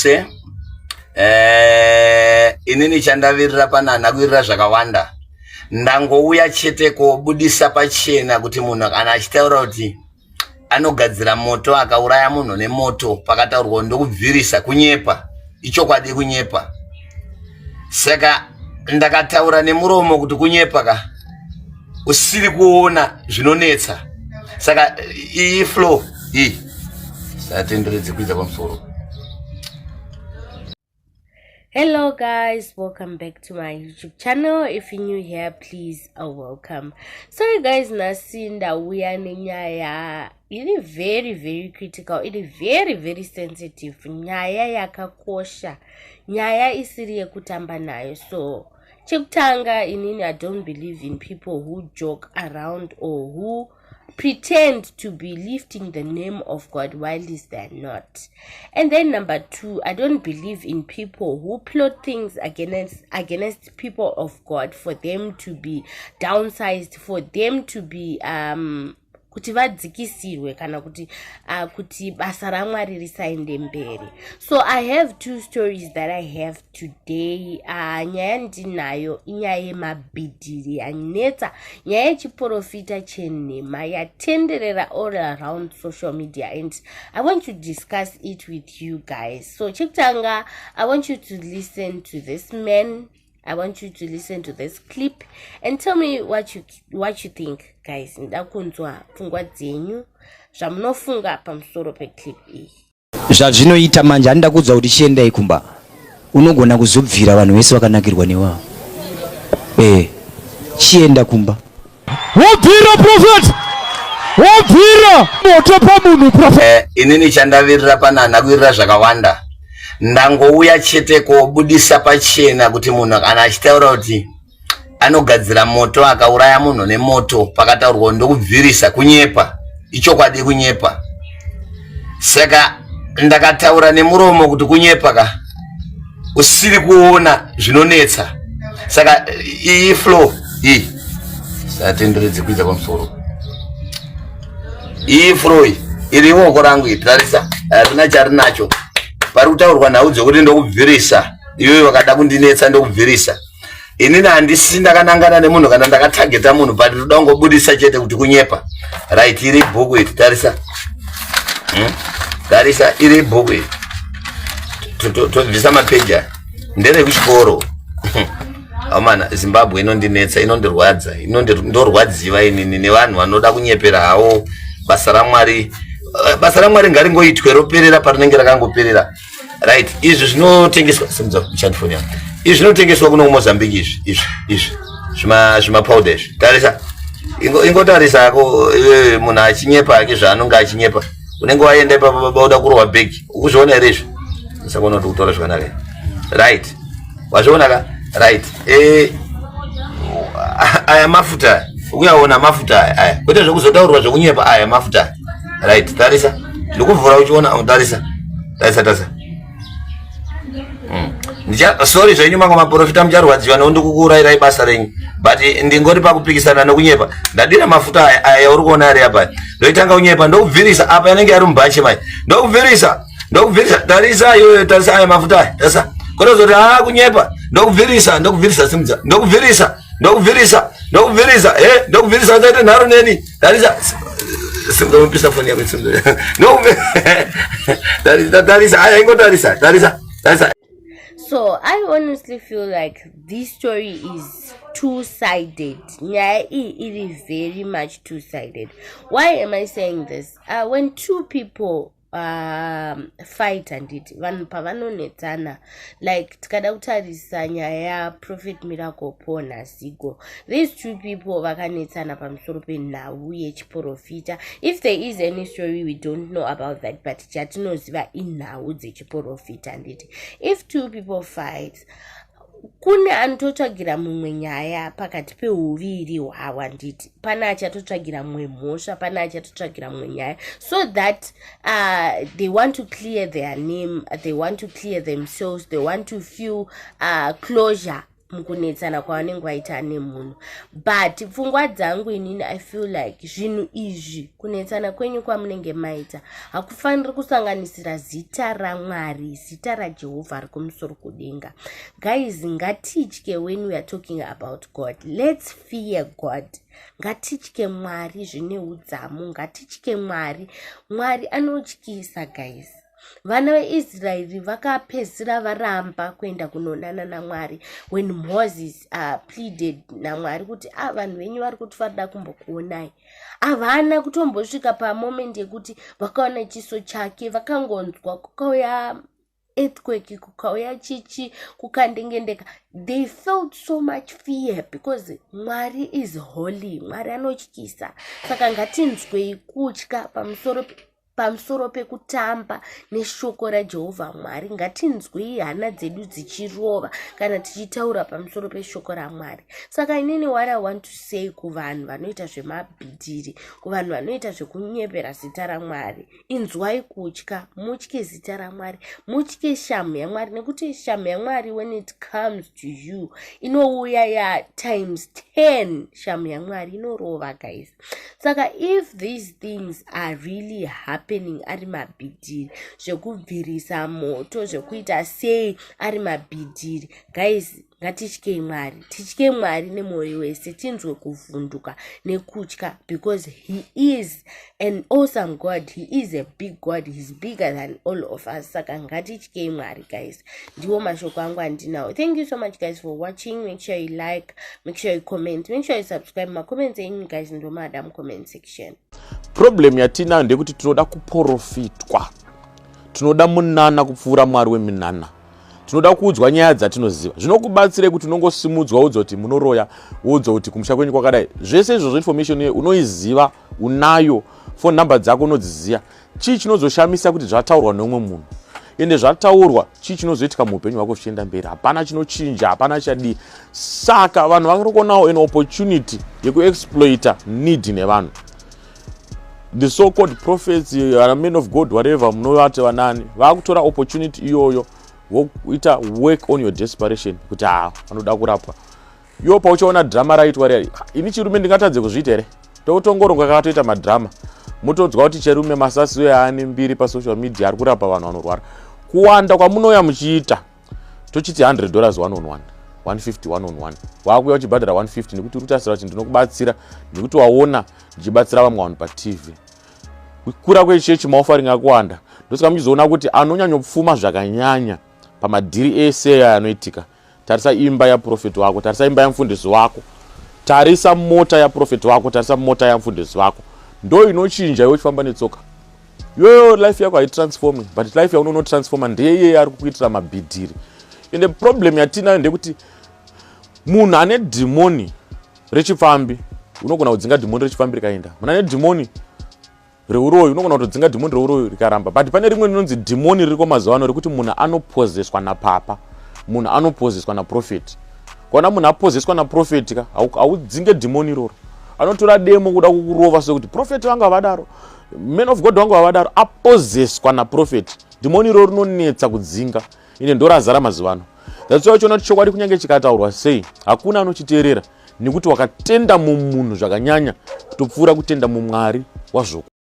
chose. Inini chandavirira panana kuirira zvakawanda. Ndangouya chete kobudisa pachena kuti munhu kana achitaura kuti anogadzira moto akauraya munhu nemoto pakataurwa ndokubvirisa kunyepa. Ichokwadi kunyepa. Saka ndakataura nemuromo kuti kunyepa ka usiri kuona zvinonetsa. Saka iyi flow iyi satenderedze kuita pamusoro. Hello guys, welcome back to my YouTube channel. If you're new here, please welcome. Sorry guys, nasinda uya nenyaya iri very critical, iri very sensitive, nyaya yakakosha, nyaya isiri yekutamba nayo. So chekutanga inini, I don't believe in people who joke around or who pretend to be lifting the name of God while they're not. And then number two, I don't believe in people who plot things against people of God for them to be downsized, for them to be kuti vadzikisirwe kana kuti basa raMwari risaende mberi. So I have two stories that I have today. Nyaya ndinayo inyaya yemabhidhiri yanetsa, nyaya yechiprofita chenhema yatenderera all around social media, and I want to discuss it with you guys. So chekutanga, I want you to listen to this man. I want you to listen to this clip and tell me what you think, guys. Ndakunzwa pfungwa dzenyu zvamunofunga pamusoro peclip iyi. Zvazvinoita manje handida kudza kuti chienda ikumba. Unogona kuzobvira vanhu vese vakanakirwa newa. Chienda kumba. Wabvira prophet. Wabvira moto pamunhu prophet. Inini chandavirira panana kuirira zvakawanda. Ndangouya chete kobudisa pachena kuti munhu kana achitaura kuti anogadzira moto akauraya munhu nemoto pakataurwa ndokubvirisa kunyepa. Ichokwadi kunyepa. Saka ndakataura nemuromo kuti kunyepa ka usiri kuona zvinonetsa. Saka iyi flow iyi satenderedze kuita pamusoro. Iyi flow iri ruoko rangu itarisa harina charinacho. Pari kutaurwa nhau dzokuti ndokubvirisa, iyoyo wakada kundinetsa ndokubvirisa. Inini handisi ndakanangana nemunhu kana ndakatageta munhu, but ndoda kungobudisa chete kuti kunyepa. Right, iri bhuku iri tarisa. Tarisa iri bhuku iri. Tobvisa mapeji ndere kuchikoro. Amana Zimbabwe inondinetsa, inondirwadza, ndorwadziwa inini nevanhu vanoda kunyepera hawo basa raMwari. Basa raMwari ngaringoitwe roperera parinenge rakangoperera. Right, izvi zvinotengeswa simudza kuchandifoni yangu. Izvi zvinotengeswa kuno kuMozambique izvi. Zvima powder. Tarisa. Ingotarisa hako munhu achinyepa ake zvaanonga achinyepa. Unenge waenda bauda kurwa bhegi. Ukuzviona here izvi? Ndisakona kuti kutora zvakanaka. Right. Wazviona ka? Right. Aya mafuta. Ukuyaona mafuta aya. Kwete zvokuzotaurwa zvokunyepa aya mafuta. Right, tarisa. Ndikuvhura uchiona tarisa. Tarisa. Sorry zvenyu mangu maprofita mucharwadziwa ndikukuurairai basa renyu. But ndingori pakupikisana nokunyepa. Ndadira mafuta aya uri kuona ari apa. Ndoitanga kunyepa ndokubvirisa apa yanenge ari mubhachi mai. Ndokubvirisa. Tarisa yoyo tarisa aya mafuta. Tarisa. Kodozoti kunyepa. Ndokubvirisa simudza. Ndokubvirisa. Ndokubvirisa zaite nharo neni. Tarisa. Simupisa foni yako simdo. No. Tarisa. So I honestly feel like this story is two-sided. Yeah, it is very much two-sided. Why am I saying this? When two people fight and it vanhu pavanonetsana, like tikada kutarisa nyaya Prophet Miracle Paul naZigo, these two people vakanetsana pamusoro penhau yechiprofita. If there is any story we don't know about that, but chatinoziva inhau dzechiprofita nditi. If two people fight, kune anototsvagira mumwe nyaya pakati peuviri hwawa nditi. Pana achatotsvagira mumwe mhosva, pana achatotsvagira mumwe nyaya, so that they want to clear their name, they want to clear themselves, they want to feel closure mukunetsana kwavanenge vaita nemunhu. But pfungwa dzangu inini I feel like zvinhu izvi kunetsana kwenyu kwamunenge maita hakufaniri kusanganisira zita raMwari, zita raJehovha ari kumusoro kudenga. Guys, ngatitye when we are talking about God. Let's fear God. Ngatitye Mwari zvine udzamu, ngatitye Mwari. Mwari anotyisa guys. Vana veIsraeri vakapedzisira varamba kuenda kunonana naMwari when Moses pleaded naMwari kuti vanhu venyu vari kutifarira kumbokuonai. Havana kutombosvika pamoment yekuti vakaona chiso chake, vakangonzwa kukauya earthquake, kukauya chichi, kukandengendeka. They felt so much fear because Mwari is holy, Mwari anotyisa. Saka ngatinzwei kutya pamusoro pekutamba neshoko raJehovha Mwari. Ngatinzwei hana dzedu dzichirova kana tichitaura pamusoro peshoko raMwari. Saka inini what I want to say kuvanhu vanoita zvemabhidhiri, kuvanhu vanoita zvekunyepera zita raMwari, inzwai kutya, mutye zita raMwari, mutye shamhu yaMwari, nekuti shamhu yaMwari when it comes to you inouya ya times 10. Shamhu yaMwari inorova guys. Saka if these things are really happening ari mabhidhiri, zvekubvirisa moto, zvekuita sei ari mabhidhiri, guys, ngatitye Mwari. Titye Mwari nemwoyo wese, tinzwe kuvhunduka nekutya, because he is an awesome God. He is a big God. He's bigger than all of us. Saka ngatitye Mwari guys. Ndiwo mashoko angu andinawo. Thank you so much guys for watching. Make sure you like, make sure you comment, make sure you subscribe. Ma comments enyu guys ndo madam comment section. Problem yatina ndekuti tinoda kuprofitwa, tinoda munana kupfuura Mwari weminana, tinoda kuudzwa nyaya dzatinoziva. Zvinokubatsira kuti unongosimudzwa udzo kuti munoroya, udzo kuti kumusha kwenyu kwakadai. Zvese izvozvo information unoiziva, unayo, phone number dzako unodziziva. Chii chinozoshamisa kuti zvataurwa neumwe munhu, ende zvataurwa chii chinozoitika muupenyu hwako zvichienda mberi. Hapana chinochinja, hapana chadii. Saka vanhu varikuonawo an opportunity yekuexploita need nevanhu. The so-called prophets, men of God, whatever, munovati vanani, vakutora opportunity iyoyo vokuita work on your desperation kuti vanoda kurapwa. Iwo pauchaona drama raitwa riya, ini chirume ndingatadze kuzviita here? Tokutongoronga kakatoita madrama. Mutodzwa kuti chirume masasi yaane mbiri pasocial media ari kurapa vanhu vanorwara. Kuwanda kwamunouya muchiita, tochiti $100 one on one, 150 one on one. Wakuya uchibhadhara 150 nekuti uri kutasira kuti ndinokubatsira, nekuti waona ndichibatsira vamwe vanhu paTV. Kukura kwechechi maofaring akuwanda. Ndosaka muchizoona kuti anonyanyopfuma zvakanyanya pamadhiri ese anoitika. Tarisa imba yaprofeti wako, tarisa imba yamufundisi wako, tarisa mota yaprofeti wako, tarisa mota yamufundisi wako. Ndo inochinja iwe uchifamba netsoka. Yo life yako haitransforming, but life yako unotransforma ndeye ari kukuitira mabhidhiri. Ende problem yatina ndekuti munhu ane dhimoni rechipfambi unogona kudzinga dhimoni rechipfambi rikaenda. Munhu ane dhimoni reuroyi unogona kutodzinga dhimoni reuroyi rikaramba. But pane rimwe rinonzi dhimoni ririko mazuva ano rekuti munhu anopozeswa napapa, munhu anopozeswa naprofeti. Kana munhu apozeswa naprofeti ka haudzinge dhimoni iroro. Anotora demo kuda kukurova sekuti profeti vangu havadaro, men of God vangu havadaro, apozeswa naprofeti. Dhimoni iroro rinonetsa kudzinga. Ine ndo razara mazuva ano. That's why uchiona kuti chokwadi kunyange chikataurwa sei, hakuna anochiteerera, nekuti wakatenda mumunhu zvakanyanya kutopfuura kutenda muMwari wazvo.